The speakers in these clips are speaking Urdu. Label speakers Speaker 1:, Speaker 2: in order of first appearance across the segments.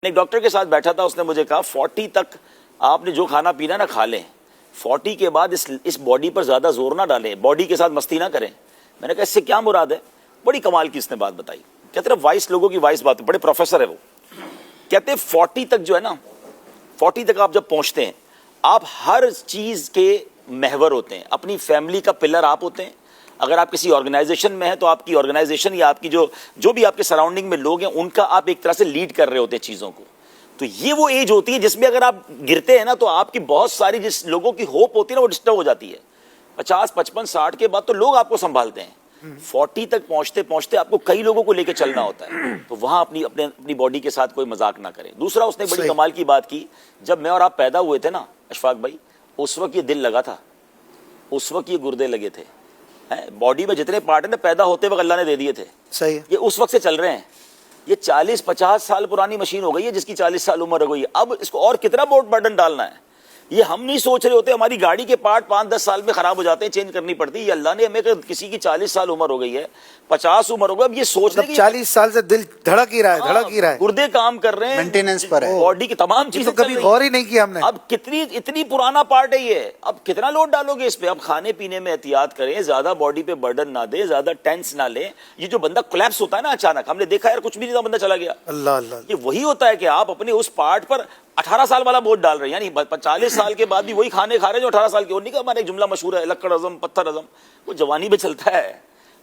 Speaker 1: ایک ڈاکٹر کے ساتھ بیٹھا تھا, اس نے مجھے کہا 40 تک آپ نے جو کھانا پینا نا کھا لیں, 40 کے بعد اس باڈی پر زیادہ زور نہ ڈالیں, باڈی کے ساتھ مستی نہ کریں. میں نے کہا اس سے کیا مراد ہے؟ بڑی کمال کی اس نے بات بتائی. کہتے ہیں وائس لوگوں کی وائس بات, بڑے پروفیسر ہے وہ. کہتے ہیں 40 تک جو ہے نا, 40 تک آپ جب پہنچتے ہیں آپ ہر چیز کے محور ہوتے ہیں, اپنی فیملی کا پلر آپ ہوتے ہیں. اگر آپ کسی آرگنائزیشن میں ہیں تو آپ کی آرگنائزیشن یا آپ کی جو بھی آپ کے سراؤنڈنگ میں لوگ ہیں ان کا آپ ایک طرح سے لیڈ کر رہے ہوتے ہیں چیزوں کو. تو یہ وہ ایج ہوتی ہے جس میں اگر آپ گرتے ہیں نا تو آپ کی بہت ساری جس لوگوں کی ہوپ ہوتی ہے نا وہ ڈسٹرب ہو جاتی ہے. 50 55 60 کے بعد تو لوگ آپ کو سنبھالتے ہیں, 40 تک پہنچتے پہنچتے آپ کو کئی لوگوں کو لے کے چلنا ہوتا ہے. تو وہاں اپنی باڈی کے ساتھ کوئی مذاق نہ کریں. دوسرا اس نے بڑی کمال کی بات کی, جب میں اور آپ پیدا ہوئے تھے نا اشفاق بھائی, اس وقت یہ دل لگا تھا, اس وقت یہ گردے لگے تھے. باڈی میں جتنے پارٹ ہیں نا پیدا ہوتے وقت اللہ نے دے دیے تھے,
Speaker 2: صحیح,
Speaker 1: یہ اس وقت سے چل رہے ہیں. یہ 40-50 سال پرانی مشین ہو گئی ہے جس کی 40 سال عمر ہو گئی ہے. اب اس کو اور کتنا برڈن ڈالنا ہے, یہ ہم نہیں سوچ رہے ہوتے. ہماری گاڑی کے پارٹ 5-10 سال میں خراب ہو جاتے ہیں, چینج کرنی پڑتی ہے. یہ اللہ نے ہمیں کسی کی 40 سال عمر ہو گئی ہے, 50 عمر ہو گئی, اب یہ سوچ رہے
Speaker 2: 40 سال سے دل دھڑک ہی رہا ہے,
Speaker 1: گردے کام کر رہے ہیں,
Speaker 2: مینٹیننس پر ہے,
Speaker 1: باڈی کی تمام چیزیں
Speaker 2: کبھی غور ہی نہیں کیا ہم نے.
Speaker 1: اب اتنی پرانا پارٹ ہے یہ, اب کتنا لوڈ ڈالو گے اس پہ. اب کھانے پینے میں احتیاط کریں, زیادہ باڈی پہ برڈن نہ دیں, زیادہ ٹینس نہ لیں. یہ جو بندہ کولیپس ہوتا ہے نا اچانک, ہم نے دیکھا یار کچھ بھی نہیں تھا بندہ چلا گیا,
Speaker 2: اللہ اللہ,
Speaker 1: یہ وہی ہوتا ہے کہ آپ اپنے اس پارٹ پر 18 سال والا بوجھ ڈال رہے ہیں. یعنی 40 سال کے بعد بھی وہی کھانے کھا رہے ہیں جو 18 سال کے. اور نہیں کہ ہمارا ایک جملہ مشہور ہے لکڑ ہضم پتھر ہضم, وہ جوانی میں چلتا ہے.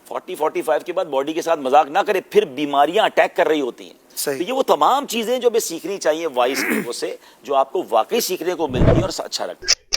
Speaker 1: 40-45 کے بعد باڈی کے ساتھ مذاق نہ کرے, پھر بیماریاں اٹیک کر رہی ہوتی ہیں. تو یہ وہ تمام چیزیں جو ہمیں سیکھنی چاہیے وائس لوگوں سے, جو آپ کو واقعی سیکھنے کو ملتی ہیں اور اچھا لگتا ہے.